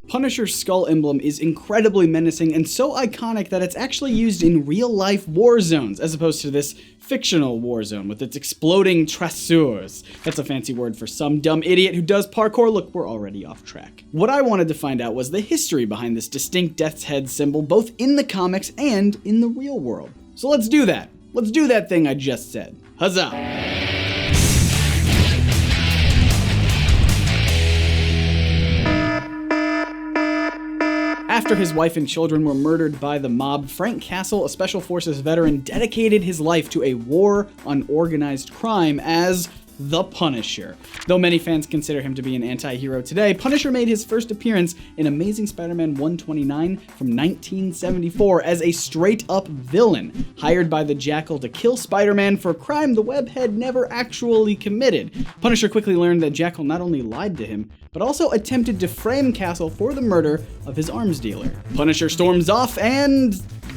Punisher's skull emblem is incredibly menacing and so iconic that it's actually used in real-life war zones, as opposed to this fictional war zone with its exploding traceurs. That's a fancy word for some dumb idiot who does parkour. Look, we're already off track. What I wanted to find out was the history behind this distinct death's head symbol, both in the comics and in the real world. So let's do that. Let's do that thing I just said. Huzzah! After his wife and children were murdered by the mob, Frank Castle, a Special Forces veteran, dedicated his life to a war on organized crime as the Punisher. Though many fans consider him to be an anti-hero today, Punisher made his first appearance in Amazing Spider-Man 129 from 1974 as a straight-up villain, hired by the Jackal to kill Spider-Man for a crime the Webhead never actually committed. Punisher quickly learned that Jackal not only lied to him, but also attempted to frame Castle for the murder of his arms dealer. Punisher storms off, and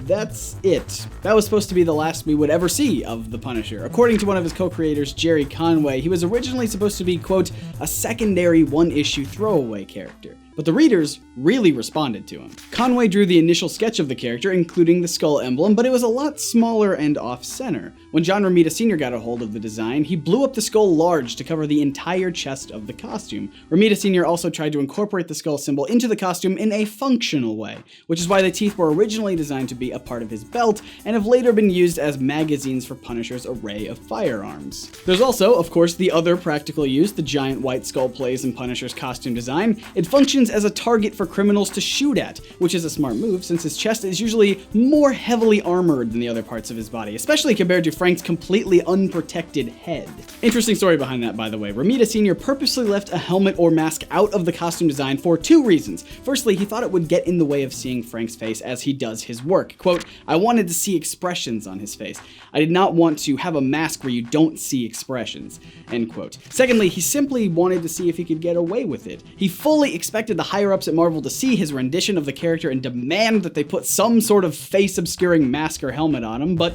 that's it. That was supposed to be the last we would ever see of the Punisher. According to one of his co-creators, Jerry Conway, he was originally supposed to be, quote, a secondary one-issue throwaway character. But the readers really responded to him. Conway drew the initial sketch of the character, including the skull emblem, but it was a lot smaller and off-center. When John Romita Sr. got a hold of the design, he blew up the skull large to cover the entire chest of the costume. Romita Sr. also tried to incorporate the skull symbol into the costume in a functional way, which is why the teeth were originally designed to be a part of his belt and have later been used as magazines for Punisher's array of firearms. There's also, of course, the other practical use the giant white skull plays in Punisher's costume design. It functions as a target for criminals to shoot at, which is a smart move since his chest is usually more heavily armored than the other parts of his body, especially compared to Frank's completely unprotected head. Interesting story behind that, by the way. Romita Sr. purposely left a helmet or mask out of the costume design for two reasons. Firstly, he thought it would get in the way of seeing Frank's face as he does his work. Quote, I wanted to see expressions on his face. I did not want to have a mask where you don't see expressions, end quote. Secondly, he simply wanted to see if he could get away with it. He fully expected the higher-ups at Marvel to see his rendition of the character and demand that they put some sort of face-obscuring mask or helmet on him, but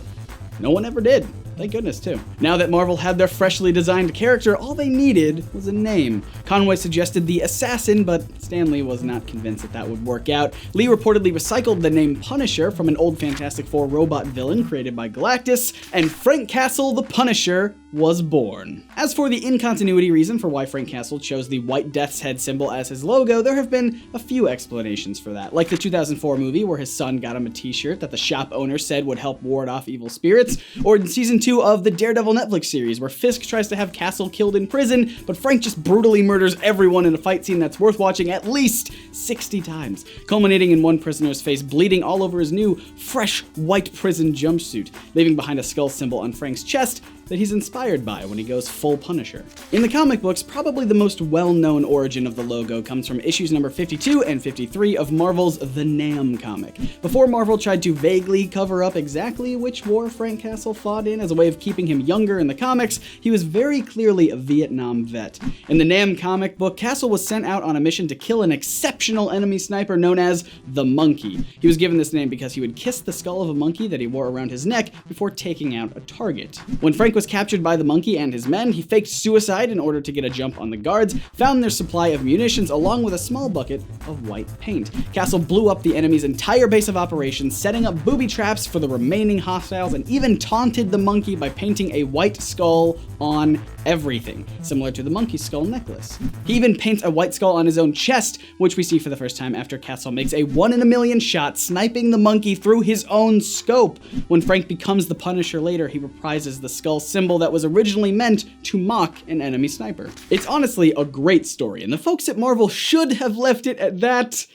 no one ever did. Thank goodness, too. Now that Marvel had their freshly designed character, all they needed was a name. Conway suggested the Assassin, but Stan Lee was not convinced that that would work out. Lee reportedly recycled the name Punisher from an old Fantastic Four robot villain created by Galactus, and Frank Castle the Punisher was born. As for the in-continuity reason for why Frank Castle chose the white death's head symbol as his logo, there have been a few explanations for that, like the 2004 movie where his son got him a t-shirt that the shop owner said would help ward off evil spirits, or in season 2 of the Daredevil Netflix series where Fisk tries to have Castle killed in prison, but Frank just brutally murders everyone in a fight scene that's worth watching at least 60 times, culminating in one prisoner's face bleeding all over his new, fresh, white prison jumpsuit, leaving behind a skull symbol on Frank's chest that he's inspired by when he goes full Punisher. In the comic books, probably the most well-known origin of the logo comes from issues number 52 and 53 of Marvel's The Nam comic. Before Marvel tried to vaguely cover up exactly which war Frank Castle fought in as a way of keeping him younger in the comics, he was very clearly a Vietnam vet. In the Nam comic book, Castle was sent out on a mission to kill an exceptional enemy sniper known as the Monkey. He was given this name because he would kiss the skull of a monkey that he wore around his neck before taking out a target. When Frank was captured by the Monkey and his men, he faked suicide in order to get a jump on the guards, found their supply of munitions along with a small bucket of white paint. Castle blew up the enemy's entire base of operations, setting up booby traps for the remaining hostiles, and even taunted the Monkey by painting a white skull on everything, similar to the Monkey's skull necklace. He even paints a white skull on his own chest, which we see for the first time after Castle makes a 1 in a million shot, sniping the Monkey through his own scope. When Frank becomes the Punisher later, he reprises the skull symbol that was originally meant to mock an enemy sniper. It's honestly a great story, and the folks at Marvel should have left it at that,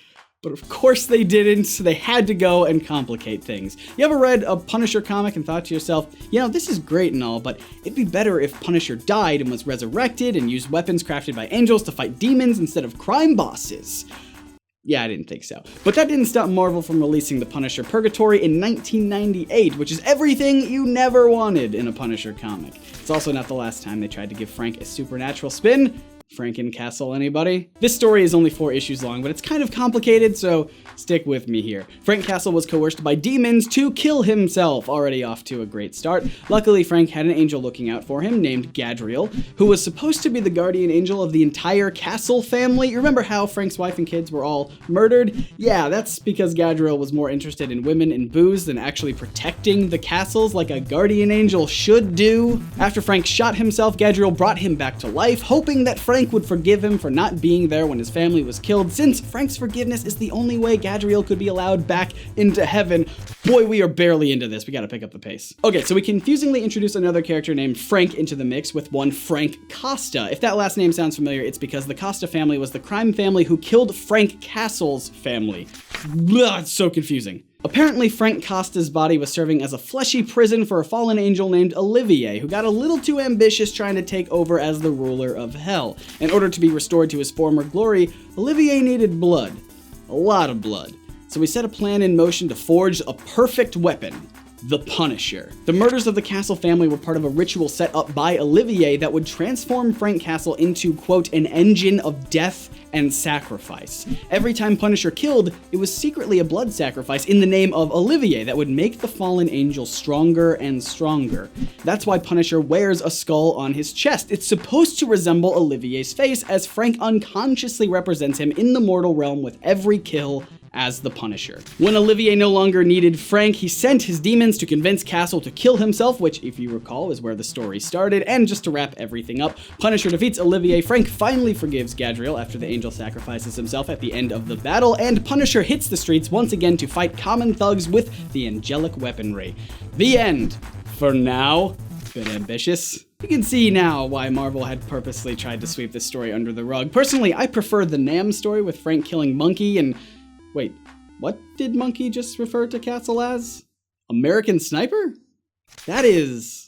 but of course they didn't. They had to go and complicate things. You ever read a Punisher comic and thought to yourself, you know, this is great and all, but it'd be better if Punisher died and was resurrected and used weapons crafted by angels to fight demons instead of crime bosses? Yeah, I didn't think so. But that didn't stop Marvel from releasing the Punisher Purgatory in 1998, which is everything you never wanted in a Punisher comic. It's also not the last time they tried to give Frank a supernatural spin. Frankencastle, anybody? This story is only 4 issues long, but it's kind of complicated, so stick with me here. Frank Castle was coerced by demons to kill himself, already off to a great start. Luckily, Frank had an angel looking out for him named Gadriel, who was supposed to be the guardian angel of the entire Castle family. You remember how Frank's wife and kids were all murdered? Yeah, that's because Gadriel was more interested in women and booze than actually protecting the castles like a guardian angel should do. After Frank shot himself, Gadriel brought him back to life, hoping that Frank would forgive him for not being there when his family was killed, since Frank's forgiveness is the only way Gadriel could be allowed back into heaven. Boy, we are barely into this. We gotta pick up the pace. Okay, so we confusingly introduce another character named Frank into the mix with one Frank Costa. If that last name sounds familiar, it's because the Costa family was the crime family who killed Frank Castle's family. Blah, it's so confusing. Apparently, Frank Costa's body was serving as a fleshy prison for a fallen angel named Olivier, who got a little too ambitious trying to take over as the ruler of hell. In order to be restored to his former glory, Olivier needed blood. A lot of blood. So he set a plan in motion to forge a perfect weapon. The Punisher. The murders of the Castle family were part of a ritual set up by Olivier that would transform Frank Castle into, quote, an engine of death and sacrifice. Every time Punisher killed, it was secretly a blood sacrifice in the name of Olivier that would make the fallen angel stronger and stronger. That's why Punisher wears a skull on his chest. It's supposed to resemble Olivier's face, as Frank unconsciously represents him in the mortal realm with every kill as the Punisher. When Olivier no longer needed Frank, he sent his demons to convince Castle to kill himself, which, if you recall, is where the story started. And just to wrap everything up, Punisher defeats Olivier, Frank finally forgives Gadriel after the angel sacrifices himself at the end of the battle, and Punisher hits the streets once again to fight common thugs with the angelic weaponry. The end. For now. Bit ambitious. You can see now why Marvel had purposely tried to sweep this story under the rug. Personally, I prefer the Nam story with Frank killing Monkey and... Wait, what did Monkey just refer to Castle as? American Sniper? That is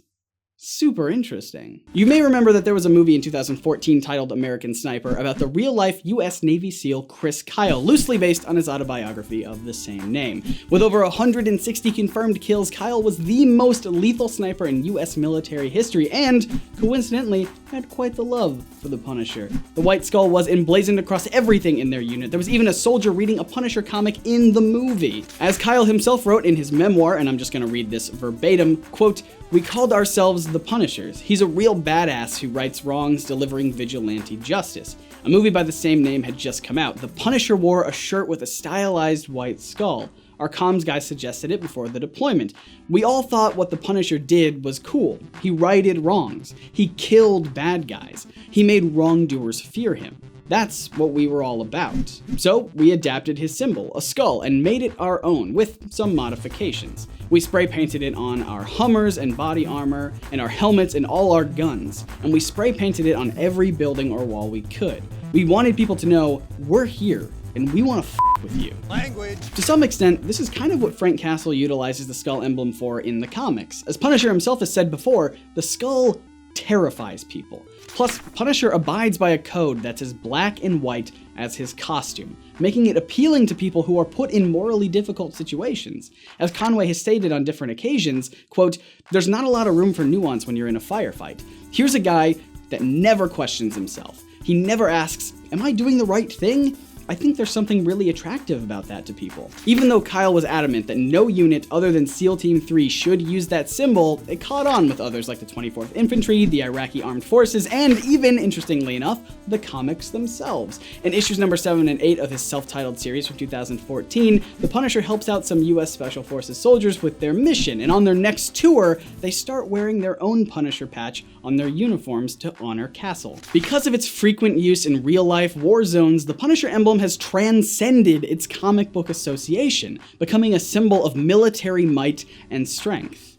super interesting. You may remember that there was a movie in 2014 titled American Sniper about the real-life US Navy SEAL Chris Kyle, loosely based on his autobiography of the same name. With over 160 confirmed kills, Kyle was the most lethal sniper in US military history and, coincidentally, had quite the love for the Punisher. The White Skull was emblazoned across everything in their unit. There was even a soldier reading a Punisher comic in the movie. As Kyle himself wrote in his memoir, and I'm just gonna read this verbatim, quote, "We called ourselves the Punishers. He's a real badass who rights wrongs, delivering vigilante justice." A movie by the same name had just come out. The Punisher wore a shirt with a stylized white skull. Our comms guy suggested it before the deployment. We all thought what the Punisher did was cool. He righted wrongs. He killed bad guys. He made wrongdoers fear him. That's what we were all about. So we adapted his symbol, a skull, and made it our own, with some modifications. We spray painted it on our Hummers and body armor, and our helmets and all our guns. And we spray painted it on every building or wall we could. We wanted people to know, we're here, and we want to with you. Language. To some extent, this is kind of what Frank Castle utilizes the skull emblem for in the comics. As Punisher himself has said before, the skull terrifies people. Plus, Punisher abides by a code that's as black and white as his costume, making it appealing to people who are put in morally difficult situations. As Conway has stated on different occasions, quote, "There's not a lot of room for nuance when you're in a firefight. Here's a guy that never questions himself. He never asks, am I doing the right thing? I think there's something really attractive about that to people." Even though Kyle was adamant that no unit other than SEAL Team 3 should use that symbol, it caught on with others like the 24th Infantry, the Iraqi Armed Forces, and even, interestingly enough, the comics themselves. In issues number 7 and 8 of his self-titled series from 2014, the Punisher helps out some US Special Forces soldiers with their mission, and on their next tour, they start wearing their own Punisher patch on their uniforms to honor Castle. Because of its frequent use in real-life war zones, the Punisher emblem has transcended its comic book association, becoming a symbol of military might and strength.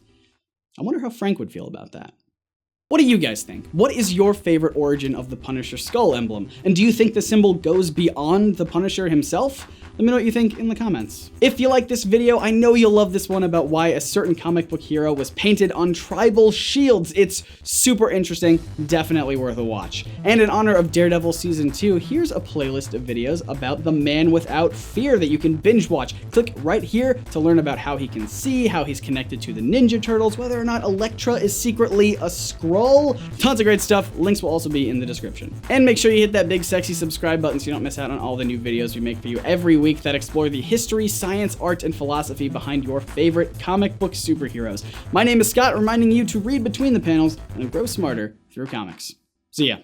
I wonder how Frank would feel about that. What do you guys think? What is your favorite origin of the Punisher skull emblem? And do you think the symbol goes beyond the Punisher himself? Let me know what you think in the comments. If you like this video, I know you'll love this one about why a certain comic book hero was painted on tribal shields. It's super interesting, definitely worth a watch. And in honor of Daredevil Season 2, here's a playlist of videos about the Man Without Fear that you can binge watch. Click right here to learn about how he can see, how he's connected to the Ninja Turtles, whether or not Elektra is secretly a Skrull. Tons of great stuff. Links will also be in the description. And make sure you hit that big sexy subscribe button so you don't miss out on all the new videos we make for you every week that explore the history, science, art, and philosophy behind your favorite comic book superheroes. My name is Scott, reminding you to read between the panels and grow smarter through comics. See ya.